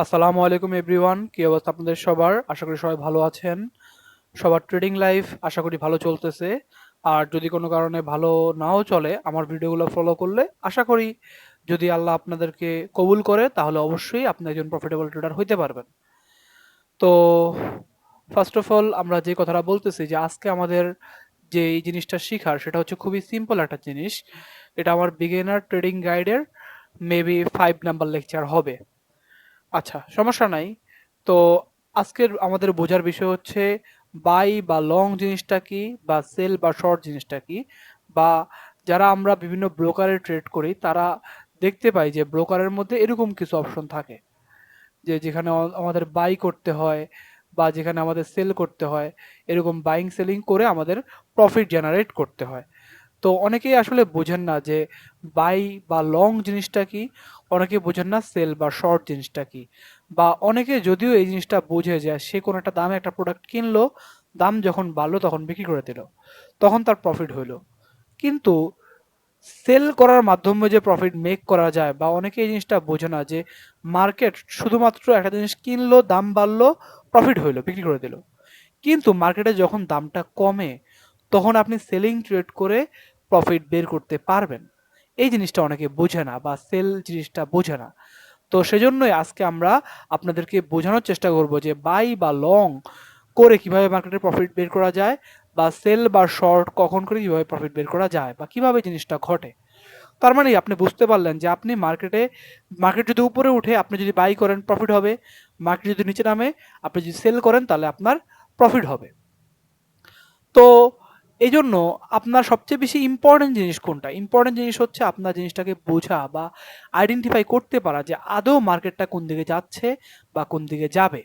আসসালামু আলাইকুম এভরিওয়ান, কি অবস্থা আপনাদের সবার? আশা করি সবাই ভালো আছেন। সবার ট্রেডিং লাইফ আশা করি ভালো চলতেছে। আর যদি কোনো কারণে ভালো নাও চলে, আমার ভিডিওগুলো ফলো করলে আশা করি যদি আল্লাহ আপনাদেরকে কবুল করে তাহলে অবশ্যই আপনি একজন প্রফিটেবল ট্রেডার হইতে পারবেন। তো ফার্স্ট অফ অল আমরা যে কথাটা বলতেছি যে আজকে আমাদের যে এই জিনিসটা শিখার সেটা হচ্ছে খুবই সিম্পল একটা জিনিস। এটা আমার বিগিনার ট্রেডিং গাইডের মেবি 5 নাম্বার লেকচার হবে। আচ্ছা, সমস্যা নাই। তো আজকের আমাদের বোঝার বিষয় হচ্ছে বাই বা লং জিনিসটা কি, বা সেল বা শর্ট জিনিসটা কি, বা যারা আমরা বিভিন্ন ব্রোকারে ট্রেড করি তারা দেখতে পাই যে ব্রোকারের মধ্যে এরকম কিছু অপশন থাকে যে যেখানে আমাদের বাই করতে হয় বা যেখানে আমাদের সেল করতে হয়, এরকম বাইং সেলিং করে আমাদের প্রফিট জেনারেট করতে হয়। তো অনেকেই আসলে বোঝেন না যে বাই বা লং জিনিসটা কি, অনেকে বোঝেন না সেল বা শর্ট জিনিসটা কি, বা অনেকে যদিও এই জিনিসটা বোঝে যে সে কোনো একটা দামে একটা প্রোডাক্ট কিনলো, দাম যখন বাড়লো তখন বিক্রি করে দিল, তখন তার প্রফিট হইলো। কিন্তু সেল করার মাধ্যমে যে প্রফিট মেক করা যায়, বা অনেকে এই জিনিসটা বোঝে না যে মার্কেট শুধুমাত্র একটা জিনিস কিনলো, দাম বাড়লো, প্রফিট হইলো, বিক্রি করে দিল। কিন্তু মার্কেটে যখন দামটা কমে তখন আপনি সেলিং ট্রেড করে প্রফিট বের করতে পারবেন। এই জিনিসটা অনেকে বোঝে না, বা সেল জিনিসটা বোঝে না। তো সেজন্যই আজকে আমরা আপনাদেরকে বোঝানোর চেষ্টা করব যে বাই বা লং করে কিভাবে মার্কেটে প্রফিট বের করা যায়, বা সেল বা শর্ট কখন করে কিভাবে প্রফিট বের করা যায়, বা কিভাবে জিনিসটা ঘটে। তার মানে আপনি বুঝতে পারলেন যে আপনি মার্কেট যদি উপরে উঠে আপনি যদি বাই করেন প্রফিট হবে, মার্কেট যদি নিচে নামে আপনি যদি সেল করেন তাহলে আপনার প্রফিট হবে। তো এই জন্য আপনার সবচেয়ে বেশি ইম্পর্টেন্ট জিনিস কোনটা? ইম্পর্টেন্ট জিনিস হচ্ছে আপনার জিনিসটাকে বোঝা বা আইডেন্টিফাই করতে পারা যে আদৌ মার্কেটটা কোন দিকে যাচ্ছে বা কোন দিকে যাবে।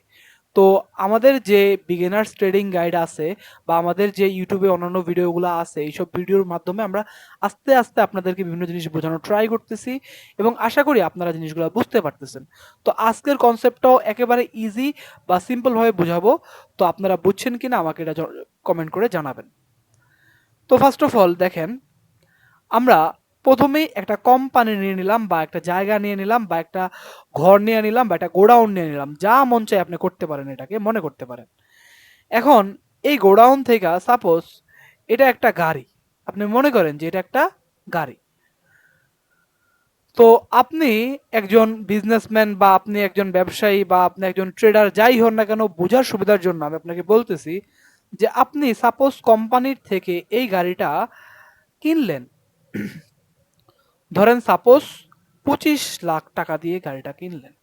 তো আমাদের যে বিগিনার্স ট্রেডিং গাইড আছে, বা আমাদের যে ইউটিউবে অন্যান্য ভিডিওগুলো আছে, এইসব ভিডিওর মাধ্যমে আমরা আস্তে আস্তে আপনাদেরকে বিভিন্ন জিনিস বোঝানোর ট্রাই করতেছি, এবং আশা করি আপনারা জিনিসগুলো বুঝতে পারতেছেন। তো আজকের কনসেপ্টটাও একেবারে ইজি বা সিম্পলভাবে বোঝাবো। তো আপনারা বুঝছেন কিনা আমাকে এটা কমেন্ট করে জানাবেন। তো ফার্স্ট অফ অল দেখেন, আমরা প্রথমেই একটা কোম্পানি নিয়ে নিলাম, বা একটা জায়গা নিয়ে নিলাম, বা একটা ঘর নিয়ে নিলাম, বা একটা গোডাউন নিয়ে নিলাম, যা মন চায় আপনি করতে পারেন, এটাকে মনে করতে পারেন। এখন এই গোডাউন থেকে সাপোজ এটা একটা গাড়ি, আপনি মনে করেন যে এটা একটা গাড়ি। তো আপনি একজন বিজনেসম্যান, বা আপনি একজন ব্যবসায়ী, বা আপনি একজন ট্রেডার, যাই হন না কেন, বোঝার সুবিধার জন্য আমি আপনাকে বলতেছি যে আপনি সাপোজ কোম্পানির থেকে এই গাড়িটা কিনলেন। ধরেন সাপোজ 25 লাখ টাকা দিয়ে গাড়িটা কিনলেন।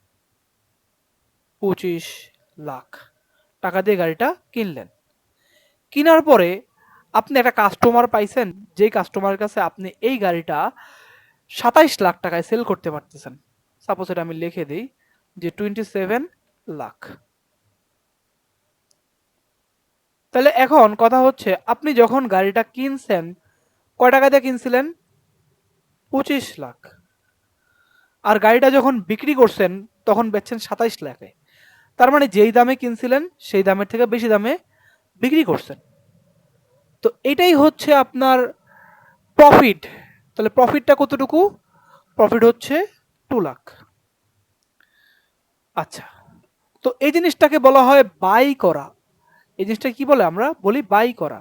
25 লাখ টাকা দিয়ে গাড়িটা কিনলেন। কেনার পরে আপনি একটা কাস্টমার পাইছেন, যেই কাস্টমারের কাছে আপনি এই গাড়িটা 27 লাখ টাকায় সেল করতে পারতেছেন। সাপোজ এটা আমি লিখে দিই যে 27 লাখ। তাহলে এখন কথা হচ্ছে, আপনি যখন গাড়িটা কিনছেন কয় টাকা দিয়ে কিনছিলেন? 25 লাখ। আর গাড়িটা যখন বিক্রি করছেন তখন বেচছেন 27 লাখে। তার মানে যেই দামে কিনছিলেন সেই দামের থেকে বেশি দামে বিক্রি করছেন। তো এটাই হচ্ছে আপনার প্রফিট। তাহলে প্রফিটটা কতটুকু? প্রফিট হচ্ছে 2 লাখ। আচ্ছা, তো এই জিনিসটাকে বলা হয় বাই করা। এই জিনিসটা কি বলে? আমরা বলি বাই করা।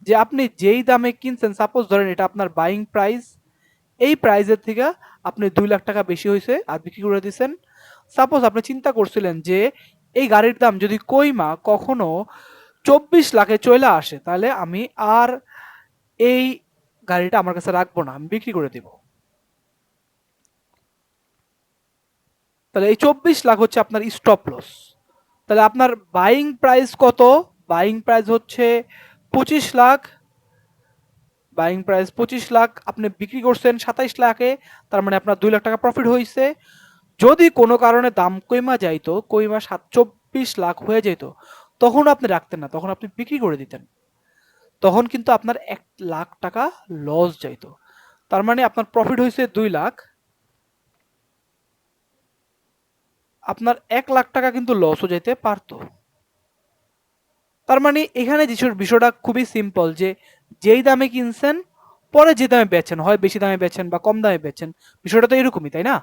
যে আপনি যেই দামে কিনছেন, সাপোজ ধরেন এটা আপনার বাইং প্রাইস, এই প্রাইসের থেকে আপনি 2 লাখ টাকা বেশি হয়েছে আর বিক্রি করে দিচ্ছেন। সাপোজ আপনি চিন্তা করছিলেন যে এই গাড়ির দাম যদি কইমা কখনো 24 লাখে চলে আসে তাহলে আমি আর এই গাড়িটা আমার কাছে রাখবো না, আমি বিক্রি করে দিব। তাহলে এই 24 লাখ হচ্ছে আপনার স্টপ লস। তাহলে আপনার বাইং প্রাইস কত? বাইং প্রাইস হচ্ছে 25 লাখ। বাইং প্রাইস 25 লাখ, আপনি বিক্রি করছেন 27 লাখে, তার মানে আপনার 2 লাখ টাকা প্রফিট হয়েছে। যদি কোনো কারণে দাম কইমা যাইতো, কইমা 24 লাখ হয়ে যেত, তখন আপনি রাখতেন না, তখন আপনি বিক্রি করে দিতেন। তখন কিন্তু আপনার 1 লাখ টাকা লস যাইতো। তার মানে আপনার প্রফিট হয়েছে 2 লাখ, আপনার 1 লাখ টাকা কিন্তু লসও যেতে পারতো। তার মানে এখানে বিষয়টা খুবই সিম্পল, যে যেই দামে কিনছেন পরে যে দামে বেচেন, হয় বেশি দামে বেচেন বা কম দামে বেচেন, বিষয়টা তো এরকমই, তাই না?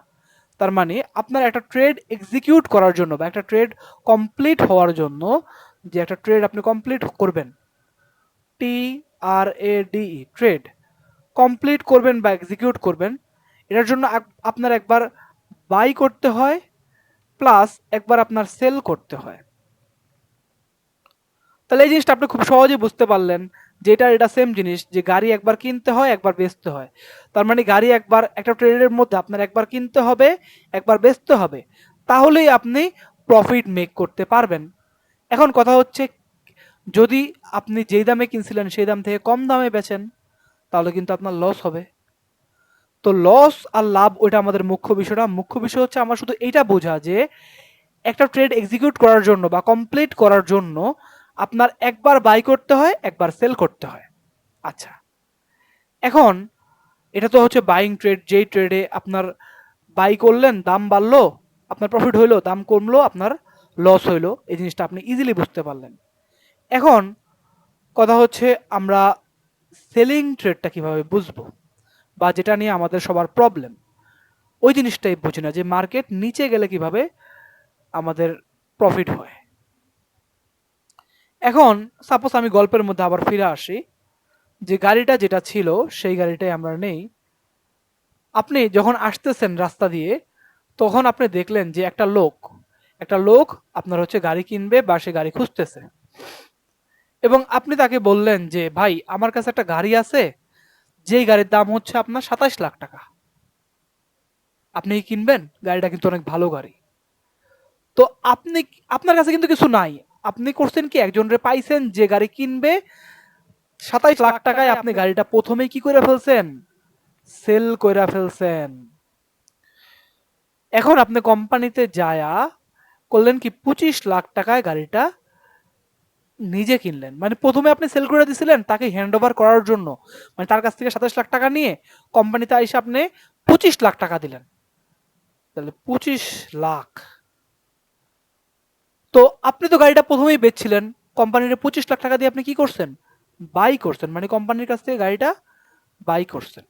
তার মানে আপনার একটা ট্রেড এক্সিকিউট করার জন্য বা একটা ট্রেড কমপ্লিট হওয়ার জন্য, যে একটা ট্রেড আপনি কমপ্লিট করবেন, TRADE ট্রেড কমপ্লিট করবেন বা এক্সিকিউট করবেন, এটার জন্য আপনার একবার বাই করতে হয় প্লাস একবার আপনার সেল করতে হয়। তাহলে এই জিনিসটা আপনি খুব সহজেই বুঝতে পারলেন যে এটা সেম জিনিস, যে গাড়ি একবার কিনতে হয় একবার বেচতে হয়। তার মানে গাড়ি একবার একটা ট্রেডের মধ্যে আপনার একবার কিনতে হবে একবার বেচতে হবে, তাহলেই আপনি প্রফিট মেক করতে পারবেন। এখন কথা হচ্ছে, যদি আপনি যেই দামে কিনছিলেন সেই দাম থেকে কম দামে বেচেন, তাহলে কিন্তু আপনার লস হবে। তো লস আর লাভ ওইটা আমাদের মুখ্য বিষয় না। মুখ্য বিষয় হচ্ছে আমার শুধু এইটা বোঝা যে একটা ট্রেড এক্সিকিউট করার জন্য বা কমপ্লিট করার জন্য আপনার একবার বাই করতে হয় একবার সেল করতে হয়। আচ্ছা, এখন এটা তো হচ্ছে বাইং ট্রেড, যেই ট্রেডে আপনার বাই করলেন দাম বাড়লো আপনার প্রফিট হইলো, দাম কমলো আপনার লস হইলো, এই জিনিসটা আপনি ইজিলি বুঝতে পারলেন। এখন কথা হচ্ছে আমরা সেলিং ট্রেডটা কিভাবে বুঝবো, বা যেটা নিয়ে আমাদের সবার প্রবলেম, ওই জিনিসটাই বুঝি না যে মার্কেট নিচে গেলে কিভাবে আমাদের প্রফিট হয়। এখন সাপোজ আমি গল্পের মধ্যে আবার ফিরে আসি, যে গাড়িটা যেটা ছিল সেই গাড়িটাই আমরা নেই। আপনি যখন আসতেছেন রাস্তা দিয়ে, তখন আপনি দেখলেন যে একটা লোক আপনার হচ্ছে গাড়ি কিনবে বা সে গাড়ি খুঁজতেছে, এবং আপনি তাকে বললেন যে ভাই আমার কাছে একটা গাড়ি আছে, যেই গাড়ির দাম হচ্ছে আপনার 27 লাখ টাকা, আপনি কি কিনবেন? গাড়িটা কিন্তু অনেক ভালো গাড়ি। তো আপনার কাছে কিন্তু কিছু নাই, আপনি করছেন কি, একজনরে পাইছেন যে গাড়ি কিনবে, 27 লাখ টাকায় আপনি গাড়িটা প্রথমেই কি করে ফেলছেন, সেল কইরা ফেলছেন। এখন আপনি কোম্পানিতে যায়া করলেন কি, 25 লাখ টাকায় গাড়িটা নিজে কিনলেন। মানে প্রথমে আপনি সেল করে দিছিলেন তাকে হ্যান্ড ওভার করার জন্য, মানে তার কাছ থেকে 27 লাখ টাকা নিয়ে কোম্পানিতে এসে আপনি 25 লাখ টাকা দিলেন। তাহলে 25 লাখ, তো আপনি তো গাড়িটা প্রথমেই বেচছিলেন, কোম্পানির 25 লাখ টাকা দিয়ে আপনি কি করছেন, বাই করছেন, মানে কোম্পানির কাছ থেকে গাড়িটা বাই করছেন।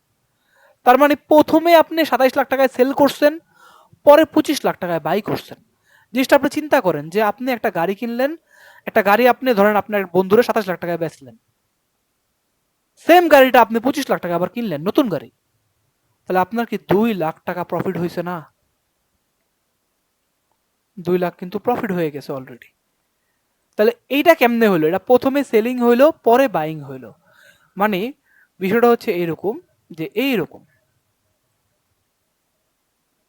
তার মানে প্রথমে আপনি 27 লাখ টাকায় সেল করছেন, পরে 25 লাখ টাকায় বাই করছেন। জিনিসটা আপনি চিন্তা করেন যে আপনি একটা গাড়ি কিনলেন, একটা গাড়ি আপনি ধরেন আপনার বন্ধুরে 27 লাখ টাকায় বেচলেন, সেম গাড়িটা আপনি 25 লাখ টাকা আবার কিনলেন নতুন গাড়ি, তাহলে আপনার কি 2 লাখ টাকা প্রফিট হয়েছে না? 2 লাখ কিন্তু প্রফিট হয়ে গেছে অলরেডি। তাহলে এইটা কেমনে হলো, এটা প্রথমে সেলিং হইলো পরে বাইং হইলো, মানে বিষয়টা হচ্ছে এইরকম, যে এইরকম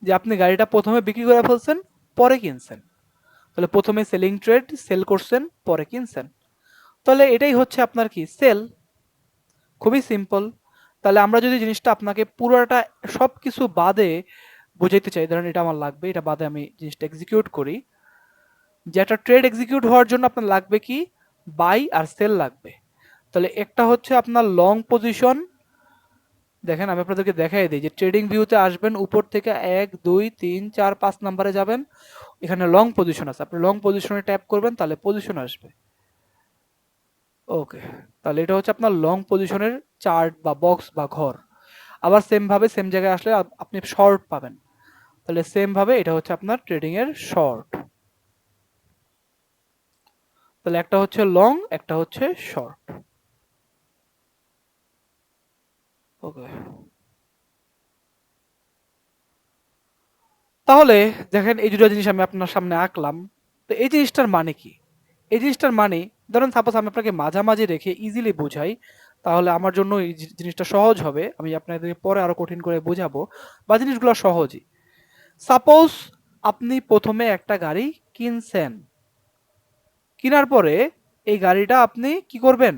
যে আপনি গাড়িটা প্রথমে বিক্রি করে ফেলছেন পরে কিনছেন, তাহলে প্রথমে সেলিং ট্রেড, সেল করছেন পরে কিনছেন, তাহলে এটাই হচ্ছে আপনার কি সেল। খুবই সিম্পল। তাহলে আমরা যদি জিনিসটা আপনাকে পুরোটা সব কিছু বাদে বুঝাইতে চাই, ধরেন এটা আমার লাগবে, এটা বাদে আমি জিনিসটা এক্সিকিউট করি, যে একটা ট্রেড এক্সিকিউট হওয়ার জন্য আপনার লাগবে কি, বাই আর সেল লাগবে। তাহলে একটা হচ্ছে আপনার লং পজিশন, দেখেন আমি আপনাদেরকে দেখাই দিই, যে ট্রেডিং ভিউতে আসবেন, উপর থেকে 1 2 3 4 5 নাম্বারে যাবেন, এখানে লং পজিশন আছে, আপনি লং পজিশনে ট্যাপ করবেন তাহলে পজিশন আসবে। ওকে, তাহলে এটা হচ্ছে আপনার লং পজিশনের চার্ট বা বক্স বা ঘর। আবার সেম ভাবে সেম জায়গায় আসলে আপনি শর্ট পাবেন, তাহলে সেম ভাবে এটা হচ্ছে আপনার ট্রেডিং এর শর্ট। তাহলে একটা হচ্ছে লং একটা হচ্ছে শর্ট। ওকে, তাহলে দেখেন এই দুটো জিনিস আমি আপনার সামনে আঁকলাম, তো এই জিনিসটার মানে কি, এই জিনিসটার মানে, ধরুন সাপোজ আমি আপনাকে মাঝামাঝি রেখে ইজিলি বোঝাই, তাহলে আমার জন্য এই জিনিসটা সহজ হবে, আমি আপনাদেরকে পরে আরো কঠিন করে বোঝাবো, বা জিনিসগুলো সহজই। সাপোজ আপনি প্রথমে একটা গাড়ি কিনছেন, কেনার পরে এই গাড়িটা আপনি কি করবেন,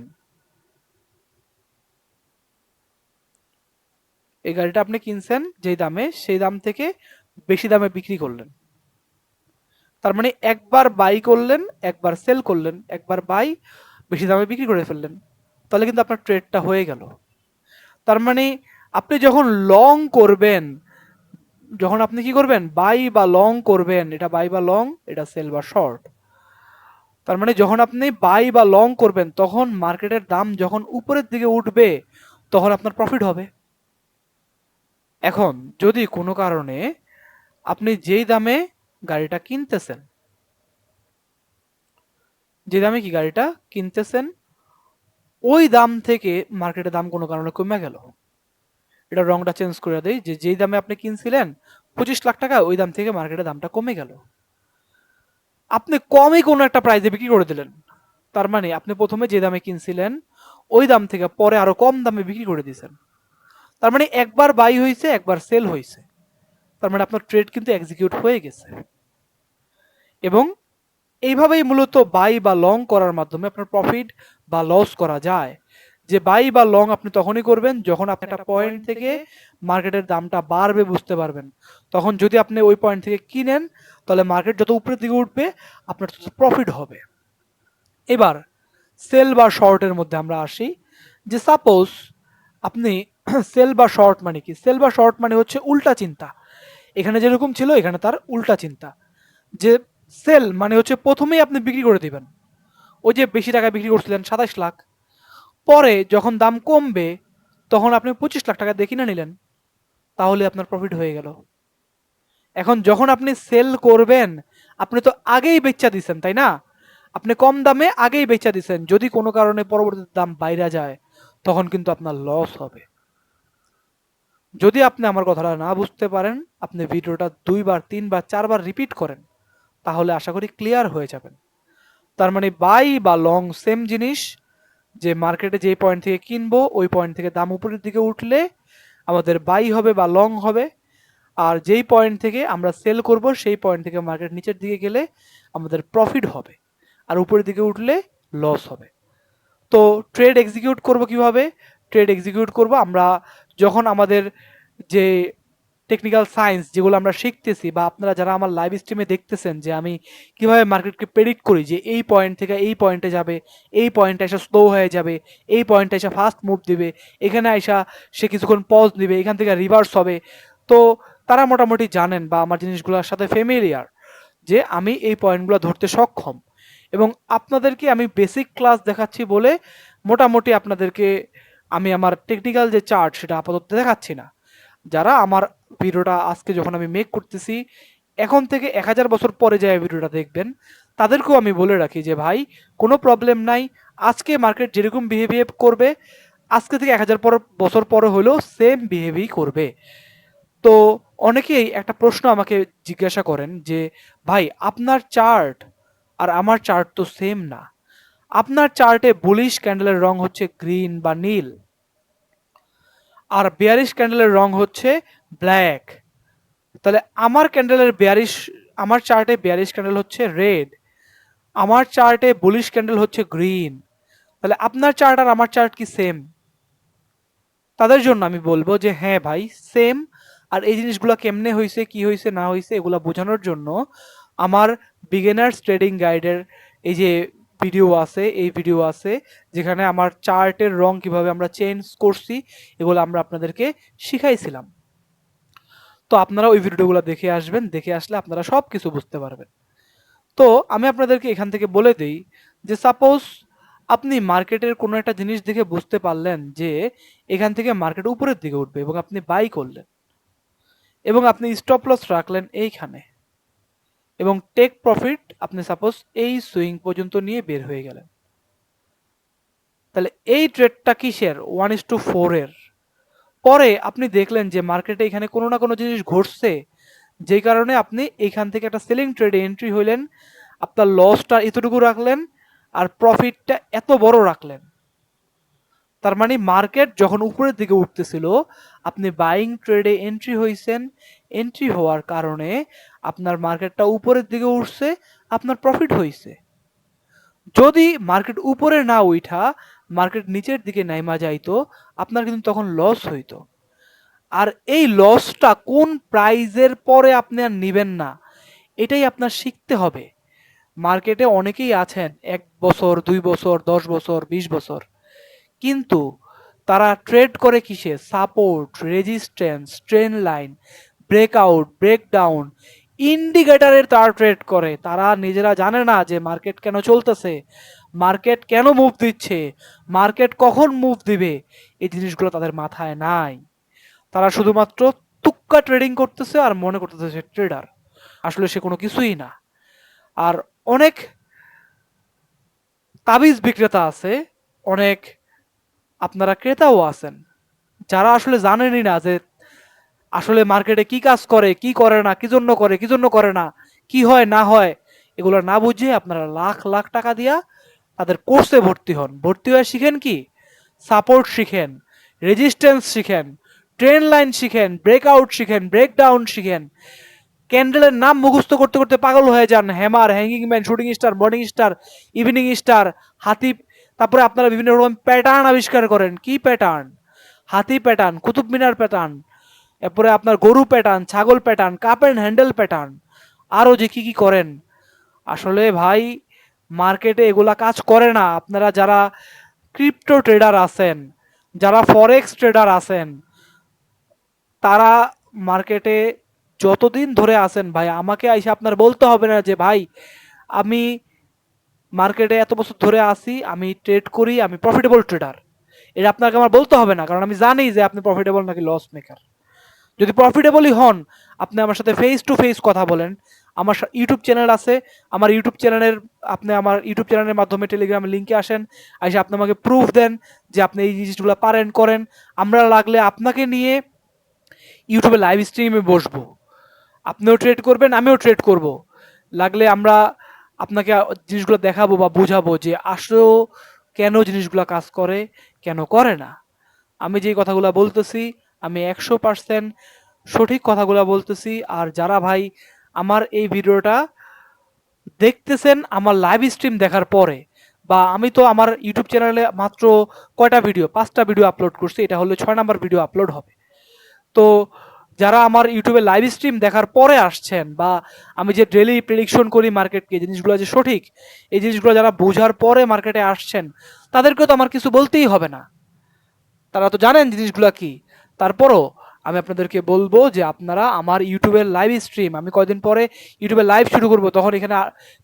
এই গাড়িটা আপনি কিনছেন যেই দামে, সেই দাম থেকে বেশি দামে বিক্রি করলেন। তার মানে একবার বাই করলেন একবার সেল করলেন, একবার বাই বেশি দামে বিক্রি করে ফেললেন, তাহলে কিন্তু আপনার ট্রেডটা হয়ে গেল। তার মানে আপনি যখন লং করবেন, যখন আপনি কি করবেন বাই বা লং করবেন, এটা বাই বা লং, এটা সেল বা শর্ট। তার মানে যখন আপনি বাই বা লং করবেন তখন মার্কেটের দাম যখন উপরের দিকে উঠবে তখন আপনার প্রফিট হবে। এখন যদি কোনো কারণে আপনি যেই দামে গাড়িটা কিনতেছেন, যে দামে কি গাড়িটা কিনতেছেন, ওই দাম থেকে মার্কেটে দাম কোনো কারণে কমে গেল, এটা রংটা চেঞ্জ করে দেই, যে যেই দামে আপনি কিনছিলেন 25 লাখ টাকা, ওই দাম থেকে মার্কেটে দামটা কমে গেল, আপনি কমই কোনো একটা প্রাইসে বিক্রি করে দিলেন। তার মানে আপনি প্রথমে যে দামে কিনছিলেন ওই দাম থেকে পরে আরো কম দামে বিক্রি করে দিয়েছেন। তার মানে একবার বাই হয়েছে, একবার সেল হয়েছে। তার মানে আপনার ট্রেড কিন্তু এক্সিকিউট হয়ে গেছে। এবং এইভাবেই মূলত বাই বা লং করার মাধ্যমে আপনার প্রফিট বা লস করা যায়। যে বাই বা লং আপনি তখনই করবেন যখন আপনি একটা পয়েন্ট থেকে মার্কেটের দামটা বাড়বে বুঝতে পারবেন। তখন যদি আপনি ওই পয়েন্ট থেকে কিনেন, তাহলে মার্কেট যত উপরের দিকে উঠবে আপনার তত প্রফিট হবে। এবার সেল বা শর্টের মধ্যে আমরা আসি। যে সাপোজ আপনি সেল বা শর্ট মানে কি? সেল বা শর্ট মানে হচ্ছে উল্টা চিন্তা। এখানে যেরকম ছিল এখানে তার উল্টা চিন্তা। যে সেল মানে হচ্ছে প্রথমেই আপনি বিক্রি করে দিবেন। ওই যে বেশি টাকায় বিক্রি করছিলেন 27 লাখ, পরে যখন দাম কমবে তখন আপনি 25 লাখ টাকা দিয়ে কিনে নিলেন, তাহলে আপনার প্রফিট হয়ে গেল। এখন যখন আপনি সেল করবেন, আপনি তো আগেই বেচা দিচ্ছেন, তাই না? আপনি কম দামে আগেই বেচা দিচ্ছেন, যদি কোনো কারণে পরবর্তীতে দাম বাইরে যায় তখন কিন্তু আপনার লস হবে। যদি আপনি আমার কথাটা না বুঝতে পারেন, আপনি ভিডিওটা 2 বার 3 বার 4 বার রিপিট করেন, তাহলে আশা করি ক্লিয়ার হয়ে যাবেন। তার মানে বাই বা লং সেম জিনিস। যে মার্কেটে যে পয়েন্ট থেকে কিনবো ওই পয়েন্ট থেকে দাম উপরের দিকে উঠলে আমাদের বাই হবে বা লং হবে, আর যেই পয়েন্ট থেকে আমরা সেল করব সেই পয়েন্ট থেকে মার্কেট নিচের দিকে গেলে আমাদের প্রফিট হবে, আর উপরের দিকে উঠলে লস হবে। তো ট্রেড এক্সিকিউট করব কিভাবে? ট্রেড এক্সিকিউট করব আমরা যখন আমাদের যে টেকনিক্যাল সায়েন্স যেগুলো আমরা শিখতেছি, বা আপনারা যারা আমার লাইভ স্ট্রিমে দেখতেছেন যে আমি কিভাবে মার্কেটকে প্রেডিক্ট করি, যে এই পয়েন্ট থেকে এই পয়েন্টে যাবে, এই পয়েন্টে এসে স্লো হয়ে যাবে, এই পয়েন্টে এসে ফাস্ট মুভ দিবে, এখানে আইসা সে কিছুক্ষণ পজ দিবে, এখান থেকে রিভার্স হবে। তো তারা মোটামুটি জানেন বা আমার জিনিসগুলোর সাথে ফ্যামিলিয়ার, যে আমি এই পয়েন্টগুলো ধরতে সক্ষম। এবং আপনাদেরকে আমি বেসিক ক্লাস দেখাচ্ছি বলে মোটামুটি আপনাদেরকে আমি আমার টেকনিক্যাল যে চার্ট সেটা আপাতত দেখাচ্ছি না। যারা আমার ভিডিওটা আজকে যখন আমি মেক করতেছি, এখন থেকে 1000 বছর পরে যায় ভিডিওটা দেখবেন, তাদেরকেও আমি বলে রাখি যে ভাই, কোনো প্রবলেম নাই, আজকে মার্কেট যেরকম বিহেভিভ করবে আজকে থেকে 1000 বছর পরে হলেও সেম বিহেভই করবে। তো অনেকেই একটা প্রশ্ন আমাকে জিজ্ঞাসা করেন যে ভাই, আপনার চার্ট আর আমার চার্ট তো সেম না। আপনার চার্টে বুলিশ ক্যান্ডেলের রং হচ্ছে গ্রিন বা নীল, আর বেয়ারিশ ক্যান্ডেলের রং হচ্ছে ব্ল্যাক। তাহলে আমার চার্টে বেয়ারিশ ক্যান্ডেল হচ্ছে রেড, আমার চার্টে বুলিশ ক্যান্ডেল হচ্ছে গ্রিন। তাহলে আপনার চার্ট আর আমার চার্ট কি সেম? তাদের জন্য আমি বলবো যে হ্যাঁ ভাই, সেম। আর এই জিনিসগুলো কেমনে হয়েছে, কি হয়েছে না হয়েছে, এগুলো বোঝানোর জন্য আমার বিগিনার্স ট্রেডিং গাইডের এই যে ভিডিও আছে যেখানে আমার চার্টের রং কিভাবে আমরা চেঞ্জ করছি এগুলো আমরা আপনাদেরকে শিখাইছিলাম। তো আপনারা ওই ভিডিওগুলো দেখে আসবেন, দেখে আসলে আপনারা সব কিছু বুঝতে পারবেন। তো আমি আপনাদেরকে এখান থেকে বলে দিই যে সাপোজ আপনি মার্কেটের কোনো একটা জিনিস দেখে বুঝতে পারলেন যে এখান থেকে মার্কেট উপরের দিকে উঠবে এবং আপনি বাই করলেন, এবং আপনি স্টপ লস রাখলেন এইখানে, এবং টেক প্রফিট আপনি সাপোজ এই সুইং পর্যন্ত নিয়ে বের হয়ে গেলেন। তাহলে এই ট্রেডটা কিসের? 1:4 এর। পরে আপনি দেখলেন যে মার্কেটে এখানে কোনো না কোনো জিনিস ঘটছে, যেই কারণে আপনি এখান থেকে একটা সেলিং ট্রেডে এন্ট্রি হইলেন, আপনার লসটা এতটুকু রাখলেন আর প্রফিটটা এত বড় রাখলেন। তার মানে মার্কেট যখন উপরের দিকে উঠতেছিল আপনি বাইং ট্রেডে এন্ট্রি হইছেন, এন্ট্রি হওয়ার কারণে আপনার মার্কেটটা উপরের দিকে উঠছে, আপনার প্রফিট হইছে। যদি মার্কেট উপরে না উঠা মার্কেট নিচের দিকে নাইমা যাইতো, আপনার কিন্তু তখন লস হইতো। আর এই লসটা কোন প্রাইজের পরে আপনি আর নিবেন না, এটাই আপনার শিখতে হবে। মার্কেটে অনেকেই আছেন 1 বছর 2 বছর 10 বছর 20 বছর, কিন্তু তারা ট্রেড করে কিসে? Support, resistance, trend line, breakout, breakdown, ইন্ডিকেটরের তারা ট্রেড করে। তারা নিজেরা জানে না যে মার্কেট কেন চলতেছে, মার্কেট কেন মুভ দিচ্ছে, মার্কেট কখন মুভ দিবে, এই জিনিসগুলো তাদের মাথায় নাই। তারা শুধুমাত্র তুক্কা ট্রেডিং করতেছে আর মনে করতেছে সে ট্রেডার, আসলে সে কোনো কিছুই না। আর অনেক তাবিজ বিক্রেতা আছে, অনেক আপনারা ক্রেতাও আছেন যারা আসলে জানেনই না যে আসলে মার্কেটে কি কাজ করে, কি করে না, কি জন্য করে, কি জন্য করে না, কি হয় না হয়, এগুলো না বুঝে আপনারা লাখ লাখ টাকা দিয়া তাদের কোর্সে ভর্তি হন। ভর্তি হয়ে শিখেন কি? সাপোর্ট শিখেন, রেজিস্ট্যান্স শিখেন, ট্রেন লাইন শিখেন, ব্রেকআউট শিখেন, ব্রেকডাউন শিখেন। ক্যান্ডেলের নাম মুখস্থ করতে করতে পাগল হয়ে যান। Hammer, hanging man, shooting star, morning star, evening star, হাতি। তারপরে আপনারা বিভিন্ন রকম প্যাটার্ন আবিষ্কার করেন। কি প্যাটার্ন? হাতি প্যাটার্ন, কুতুব মিনার প্যাটার্ন, এরপরে আপনার গরু প্যাটার্ন, ছাগল pattern, cup and handle pattern, আরও যে কি কি করেন। আসলে ভাই মার্কেটে এগুলা কাজ করে না। আপনারা যারা ক্রিপ্টো ট্রেডার আছেন, যারা ফরেক্স ট্রেডার আছেন, তারা মার্কেটে যতদিন ধরে আছেন ভাই, আমাকে আইসা আপনার বলতে হবে না যে ভাই আমি মার্কেটে এত বছর ধরে আছি, আমি ট্রেড করি, আমি প্রফিটেবল ট্রেডার। এটা আপনাকে আমার বলতে হবে না, কারণ আমি জানি যে আপনি প্রফিটেবল নাকি লস মেকার। যদি প্রফিটেবলই হন, আপনি আমার সাথে ফেস টু ফেস কথা বলেন। আমার ইউটিউব চ্যানেল আছে, আমার ইউটিউব চ্যানেলের আপনি আমার ইউটিউব চ্যানেলের মাধ্যমে টেলিগ্রামে লিঙ্কে আসেন, এসে আপনি আমাকে প্রুফ দেন যে আপনি এই জিনিসগুলো পারেন, করেন। আমরা লাগলে আপনাকে নিয়ে ইউটিউবে লাইভ স্ট্রিমে বসবো, আপনিও ট্রেড করবেন, আমিও ট্রেড করব। লাগলে আমরা আপনাকে জিনিসগুলো দেখাবো বা বোঝাবো যে আসলেও কেন জিনিসগুলো কাজ করে, কেন করে না। আমি যে কথাগুলো বলতেছি, আমি 100% সঠিক কথাগুলো বলতেছি। আর যারা ভাই আমার এই ভিডিওটা দেখতেছেন আমার লাইভ স্ট্রিম দেখার পরে, বা আমি তো আমার ইউটিউব চ্যানেলে মাত্র কয়টা ভিডিও, 5টা ভিডিও আপলোড করছি, এটা হলো 6 নাম্বার ভিডিও আপলোড হবে। তো যারা আমার ইউটিউবে লাইভ স্ট্রিম দেখার পরে আসছেন, বা আমি যে ডেলি প্রেডিকশন করি মার্কেটকে, জিনিসগুলো যে সঠিক, এই জিনিসগুলো যারা বোঝার পরে মার্কেটে আসছেন, তাদেরকেও তো আমার কিছু বলতেই হবে না, তারা তো জানেন জিনিসগুলো কি। তারপরও আমি আপনাদেরকে বলবো যে আপনারা আমার ইউটিউবের লাইভ স্ট্রিম, আমি কয়দিন পরে ইউটিউবে লাইভ শুরু করব, তখন এখানে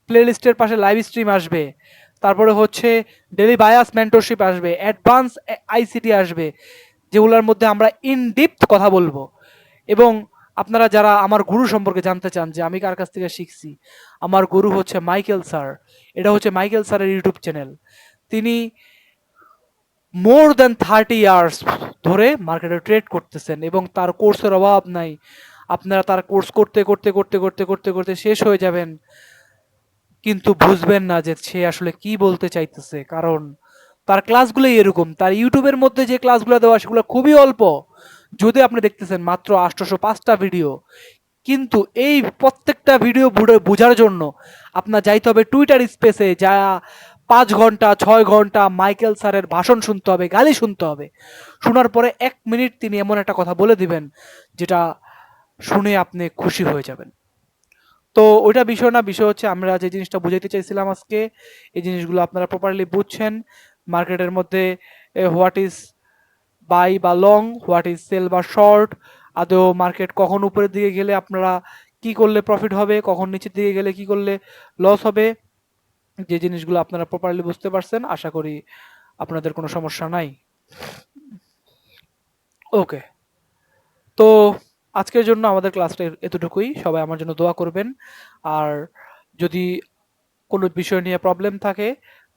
প্লে লিস্টের পাশে লাইভ স্ট্রিম আসবে। তারপরে হচ্ছে ডেলি বায়াস মেন্টরশিপ আসবে, অ্যাডভান্স আইসিটি আসবে, যেগুলোর মধ্যে আমরা ইন ডিপথ কথা বলবো। এবং আপনারা যারা আমার গুরু সম্পর্কে জানতে চান যে আমি কার কাছ থেকে শিখছি, আমার গুরু হচ্ছে মাইকেল স্যার। এটা হচ্ছে মাইকেল স্যারের ইউটিউব চ্যানেল। তিনি মোর দ্যান 30 ইয়ার্স ধরে মার্কেটে ট্রেড করতেছেন এবং তার কোর্সের অভাব নাই। আপনারা তার কোর্স করতে করতে করতে করতে করতে করতে শেষ হয়ে যাবেন, কিন্তু বুঝবেন না যে সে আসলে কি বলতে চাইতেছে। কারণ তার ক্লাসগুলোই এরকম। তার ইউটিউবের মধ্যে যে ক্লাসগুলো দেওয়া সেগুলো খুবই অল্প। যদি আপনি দেখতেছেন মাত্র 805টা ভিডিও, কিন্তু এই প্রত্যেকটা ভিডিও বোঝার জন্য আপনার যাইতে হবে টুইটার স্পেসে, যা 5 ঘন্টা 6 ঘন্টা মাইকেল স্যারের ভাষণ শুনতে হবে, গালি শুনতে হবে। শোনার পরে 1 মিনিট তিনি এমন একটা কথা বলে দিবেন যেটা শুনে আপনি খুশি হয়ে যাবেন। তো ওইটা বিষয় না, বিষয় হচ্ছে আমরা যে জিনিসটা বুঝাইতে চাইছিলাম আজকে, এই জিনিসগুলো আপনারা প্রপারলি বুঝছেন। মার্কেটের মধ্যে হোয়াট ইজ বাই বা লং, হোয়াট ইজ সেল বা শর্ট, আদৌ মার্কেট কখন উপরের দিকে গেলে আপনারা কি করলে প্রফিট হবে, কখন নিচের দিকে গেলে কি করলে লস হবে, যে জিনিসগুলো আপনারা প্রপারলি বুঝতে পারছেন। আশা করি আপনাদের কোনো সমস্যা নাই। ওকে, তো আজকের জন্য আমাদের ক্লাসটা এতটুকুই। সবাই আমার জন্য দোয়া করবেন। আর যদি কোনো বিষয় নিয়ে প্রবলেম থাকে,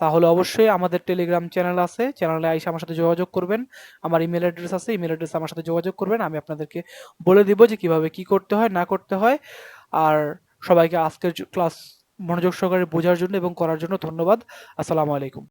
তাহলে অবশ্যই আমাদের টেলিগ্রাম চ্যানেল আছে, চ্যানেলে এসে আমার সাথে যোগাযোগ করবেন। আমার ইমেল অ্যাড্রেস আছে, ইমেল অ্যাড্রেসে আমার সাথে যোগাযোগ করবেন। আমি আপনাদেরকে বলে দিব যে কিভাবে কি করতে হয় না করতে হয়। আর সবাইকে আজকের ক্লাস মনোযোগ সহকারে বোঝার জন্য এবং করার জন্য ধন্যবাদ। আসসালামু আলাইকুম।